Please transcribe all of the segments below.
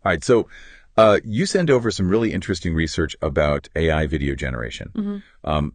All right, so you sent over some really interesting research about AI video generation.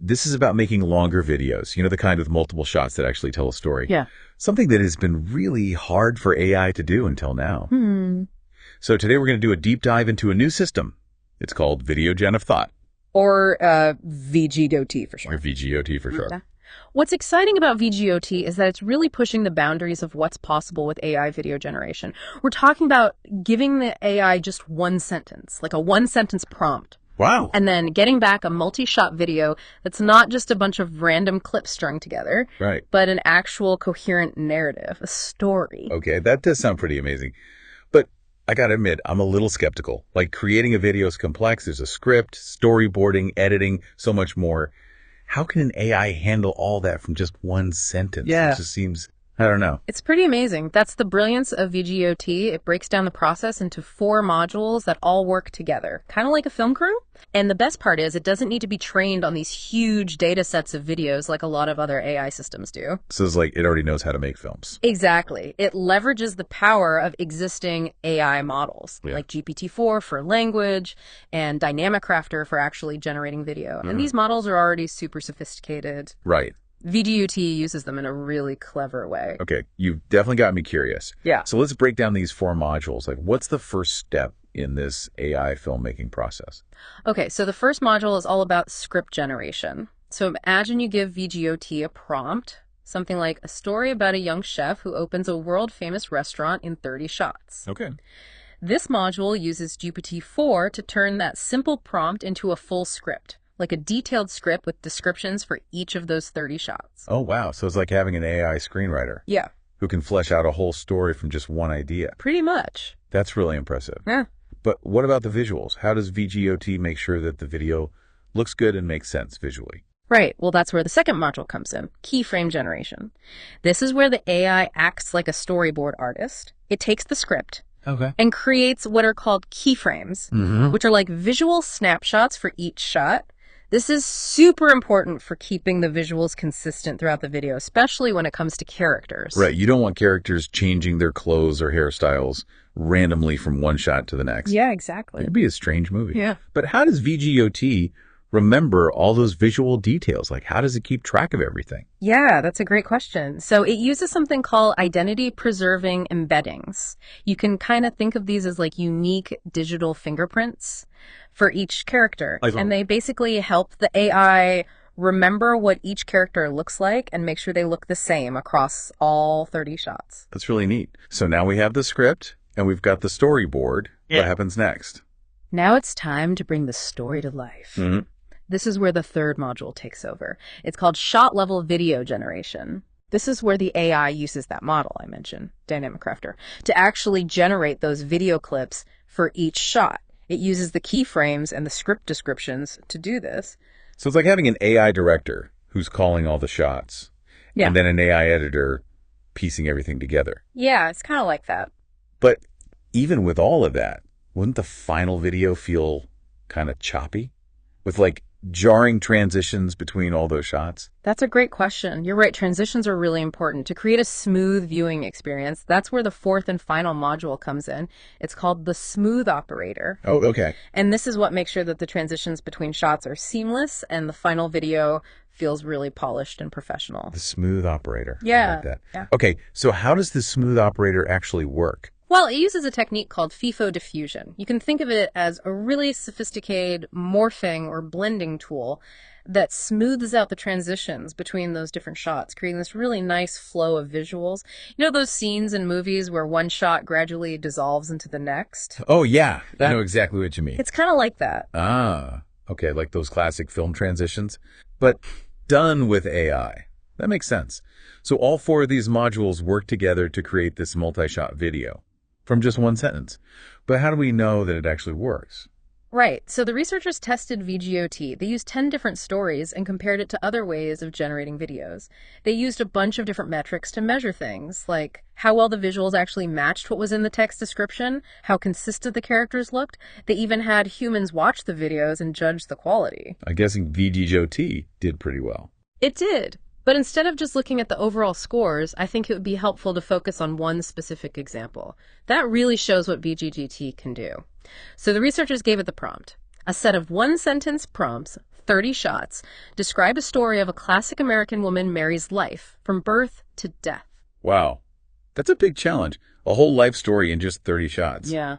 This is about making longer videos, the kind with multiple shots that actually tell a story. Yeah. Something that has been really hard for AI to do until now. So today we're going to do a deep dive into a new system. It's called VideoGen-of-Thought. Or VGoT for sure. Or VGoT for sure. What's exciting about VGoT is that it's really pushing the boundaries of what's possible with AI video generation. We're talking about giving the AI just one sentence, like a one-sentence prompt. Wow. And then getting back a multi-shot video that's not just a bunch of random clips strung together, Right. but an actual coherent narrative, a story. Okay, that does sound pretty amazing. But I gotta admit, I'm a little skeptical. Like, creating a video is complex. There's a script, storyboarding, editing, so much more. How can an AI handle all that from just one sentence? Yeah. It just seems, I don't know. It's pretty amazing. That's the brilliance of VGoT. It breaks down the process into 4 modules that all work together, kind of like a film crew. And the best part is it doesn't need to be trained on these huge data sets of videos like a lot of other AI systems do. So it's like it already knows how to make films. Exactly. It leverages the power of existing AI models, like GPT-4 for language and Dynamic Crafter for actually generating video. And these models are already super sophisticated. Right. VGoT uses them in a really clever way. Okay, you've definitely got me curious. Yeah. So let's break down these 4 modules. Like, what's the first step in this AI filmmaking process? Okay, so the first module is all about script generation. So imagine you give VGoT a prompt, something like a story about a young chef who opens a world-famous restaurant in 30 shots. Okay. This module uses GPT-4 to turn that simple prompt into a full script, like a detailed script with descriptions for each of those 30 shots. Oh, wow. So it's like having an AI screenwriter. Yeah. Who can flesh out a whole story from just one idea. Pretty much. That's really impressive. Yeah. But what about the visuals? How does VGoT make sure that the video looks good and makes sense visually? Right. Well, that's where the second module comes in, keyframe generation. This is where the AI acts like a storyboard artist. It takes the script and creates what are called keyframes, which are like visual snapshots for each shot. This is super important for keeping the visuals consistent throughout the video, especially when it comes to characters. Right. You don't want characters changing their clothes or hairstyles randomly from one shot to the next. Yeah, exactly. It'd be a strange movie. Yeah. But how does VGoT remember all those visual details? Like, how does it keep track of everything? Yeah, that's a great question. So it uses something called identity preserving embeddings. You can kind of think of these as like unique digital fingerprints for each character. And they basically help the AI remember what each character looks like and make sure they look the same across all 30 shots. That's really neat. So now we have the script and we've got the storyboard. Yeah. What happens next? Now it's time to bring the story to life. This is where the third module takes over. It's called shot level video generation. This is where the AI uses that model I mentioned, Dynamic Crafter, to actually generate those video clips for each shot. It uses the keyframes and the script descriptions to do this. So it's like having an AI director who's calling all the shots. Yeah. And then an AI editor piecing everything together. Yeah, it's kind of like that. But even with all of that, wouldn't the final video feel kind of choppy? With like jarring transitions between all those shots? That's a great question. You're right. Transitions are really important. To create a smooth viewing experience, that's where the fourth and final module comes in. It's called the smooth operator. Oh, okay. And this is what makes sure that the transitions between shots are seamless and the final video feels really polished and professional. The smooth operator. Yeah. I like that. Yeah. Okay, so how does the smooth operator actually work? Well, it uses a technique called FIFO diffusion. You can think of it as a really sophisticated morphing or blending tool that smooths out the transitions between those different shots, creating this really nice flow of visuals. You know those scenes in movies where one shot gradually dissolves into the next? Oh, yeah. I know exactly what you mean. It's kind of like that. Ah, okay, like those classic film transitions, but done with AI. That makes sense. So all 4 of these modules work together to create this multi-shot video from just one sentence. But how do we know that it actually works? Right. So the researchers tested VGoT. They used 10 different stories and compared it to other ways of generating videos. They used a bunch of different metrics to measure things, like how well the visuals actually matched what was in the text description, how consistent the characters looked. They even had humans watch the videos and judge the quality. I'm guessing VGoT did pretty well. It did. But instead of just looking at the overall scores, I think it would be helpful to focus on one specific example. That really shows what VGGT can do. So the researchers gave it the prompt. A set of one-sentence prompts, 30 shots, describe a story of a classic American woman Mary's life, from birth to death. Wow. That's a big challenge. A whole life story in just 30 shots. Yeah.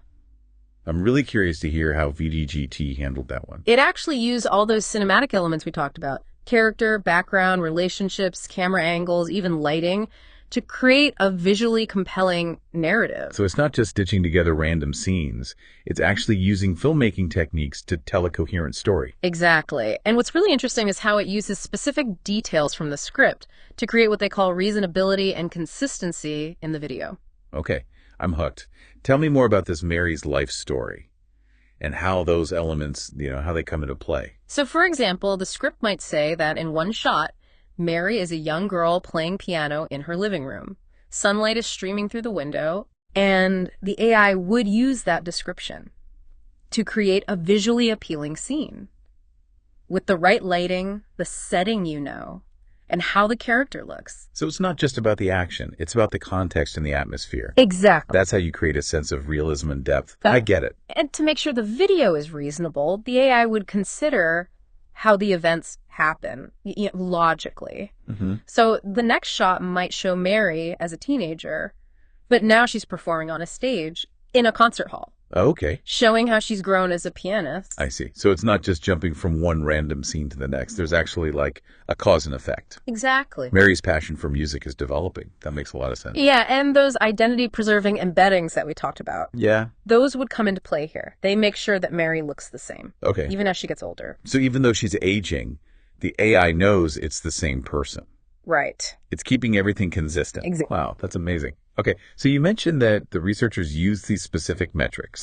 I'm really curious to hear how VGGT handled that one. It actually used all those cinematic elements we talked about. Character, background, relationships, camera angles, even lighting, to create a visually compelling narrative. So it's not just stitching together random scenes. It's actually using filmmaking techniques to tell a coherent story. Exactly. And what's really interesting is how it uses specific details from the script to create what they call reasonability and consistency in the video. Okay, I'm hooked. Tell me more about this Mary's life story and how those elements, how they come into play. So, for example, the script might say that in one shot, Mary is a young girl playing piano in her living room. Sunlight is streaming through the window, and the AI would use that description to create a visually appealing scene with the right lighting, the setting and how the character looks. So it's not just about the action. It's about the context and the atmosphere. Exactly. That's how you create a sense of realism and depth. I get it. And to make sure the video is reasonable, the AI would consider how the events happen logically. So the next shot might show Mary as a teenager, but now she's performing on a stage in a concert hall. Okay. Showing how she's grown as a pianist. I see. So it's not just jumping from one random scene to the next. There's actually like a cause and effect. Exactly. Mary's passion for music is developing. That makes a lot of sense. Yeah, and those identity-preserving embeddings that we talked about. Yeah. Those would come into play here. They make sure that Mary looks the same. Okay. Even as she gets older. So even though she's aging, the AI knows it's the same person. Right. It's keeping everything consistent. Exactly. Wow, that's amazing. Okay, so you mentioned that the researchers used these specific metrics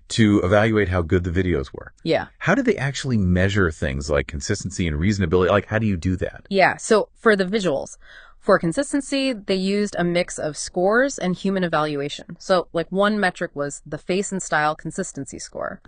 to evaluate how good the videos were. Yeah. How do they actually measure things like consistency and reasonability? Like, how do you do that? Yeah, so for the visuals, for consistency, they used a mix of scores and human evaluation. So, like, one metric was the face and style consistency score,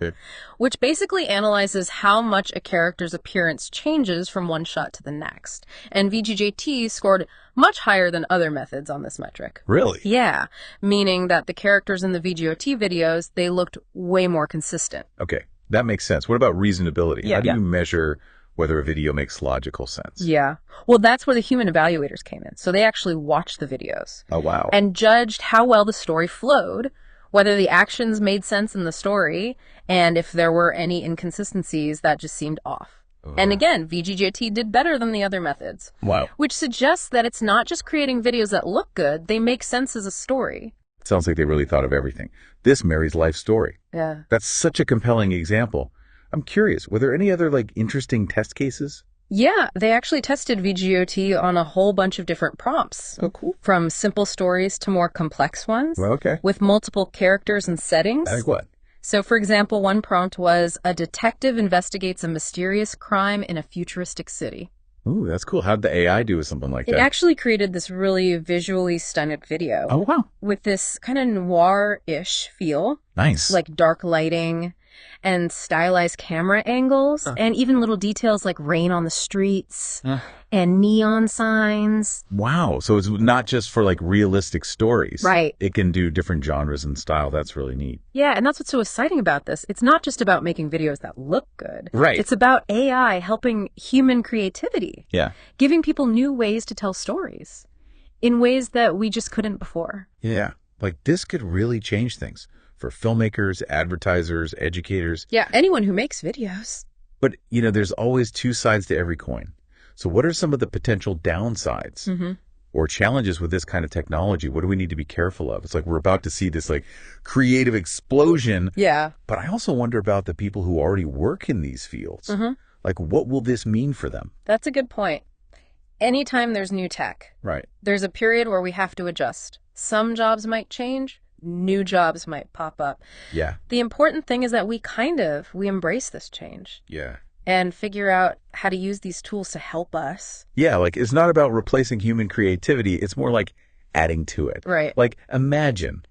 which basically analyzes how much a character's appearance changes from one shot to the next. And VGJT scored much higher than other methods on this metric. Really? Yeah, meaning that the characters in the VGoT videos, they looked way more consistent. Okay, that makes sense. What about reasonability? Yeah, how do you measure whether a video makes logical sense? Yeah. Well, that's where the human evaluators came in. So they actually watched the videos. Oh, wow. And judged how well the story flowed, whether the actions made sense in the story, and if there were any inconsistencies that just seemed off. And again, VGJT did better than the other methods. Wow. Which suggests that it's not just creating videos that look good, they make sense as a story. It sounds like they really thought of everything. This Mary's life story. Yeah. That's such a compelling example. I'm curious, were there any other interesting test cases? Yeah, they actually tested VGoT on a whole bunch of different prompts. Oh, cool. From simple stories to more complex ones. Well, okay. With multiple characters and settings. Like what? So, for example, one prompt was, a detective investigates a mysterious crime in a futuristic city. Ooh, that's cool. How'd the AI do with something like that? It actually created this really visually stunning video. Oh, wow. With this kind of noir-ish feel. Nice. Like dark lighting and stylized camera angles and even little details like rain on the streets and neon signs. Wow. So it's not just for realistic stories. Right. It can do different genres and style. That's really neat. Yeah, and that's what's so exciting about this. It's not just about making videos that look good. Right. It's about AI helping human creativity. Yeah. Giving people new ways to tell stories in ways that we just couldn't before. Yeah. This could really change things for filmmakers, advertisers, educators. Yeah, anyone who makes videos. But, there's always two sides to every coin. So what are some of the potential downsides or challenges with this kind of technology? What do we need to be careful of? It's we're about to see this creative explosion. Yeah. But I also wonder about the people who already work in these fields. What will this mean for them? That's a good point. Anytime there's new tech, right, there's a period where we have to adjust. Some jobs might change. New jobs might pop up. Yeah. The important thing is that we embrace this change. Yeah. And figure out how to use these tools to help us. Yeah, it's not about replacing human creativity. It's more like adding to it. Right. Imagine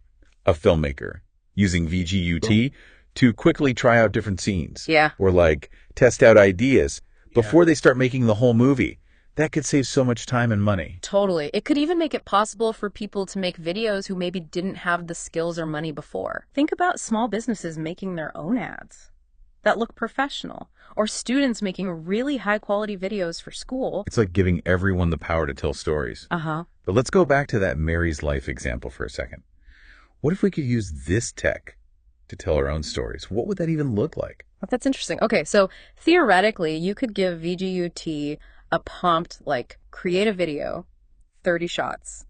a filmmaker using VGUT to quickly try out different scenes. Yeah. Or test out ideas before they start making the whole movie. That could save so much time and money. Totally. It could even make it possible for people to make videos who maybe didn't have the skills or money before. Think about small businesses making their own ads that look professional, or students making really high-quality videos for school. It's like giving everyone the power to tell stories. Uh-huh. But let's go back to that Mary's Life example for a second. What if we could use this tech to tell our own stories? What would that even look like? That's interesting. Okay, so theoretically, you could give VGoT a prompt like, create a video, 30 shots,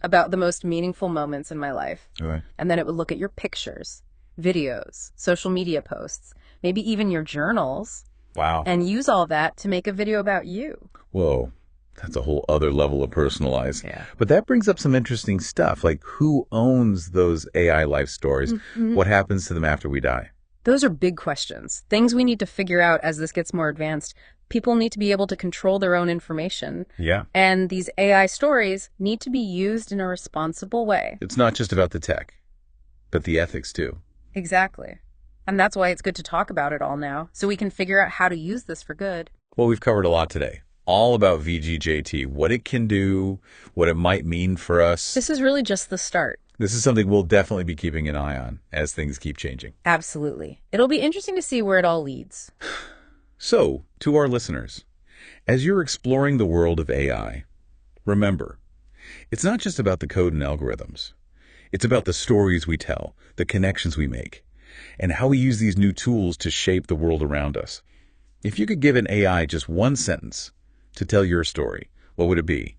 about the most meaningful moments in my life. Okay. And then it would look at your pictures, videos, social media posts, maybe even your journals. Wow. And use all that to make a video about you. Whoa. That's a whole other level of personalized. Yeah. But that brings up some interesting stuff, like who owns those AI life stories? Mm-hmm. What happens to them after we die? Those are big questions, things we need to figure out as this gets more advanced. People need to be able to control their own information. Yeah. And these AI stories need to be used in a responsible way. It's not just about the tech, but the ethics too. Exactly. And that's why it's good to talk about it all now, so we can figure out how to use this for good. Well, we've covered a lot today. All about VGJT, what it can do, what it might mean for us. This is really just the start. This is something we'll definitely be keeping an eye on as things keep changing. Absolutely. It'll be interesting to see where it all leads. So, to our listeners, as you're exploring the world of AI, remember, it's not just about the code and algorithms. It's about the stories we tell, the connections we make, and how we use these new tools to shape the world around us. If you could give an AI just one sentence to tell your story, what would it be?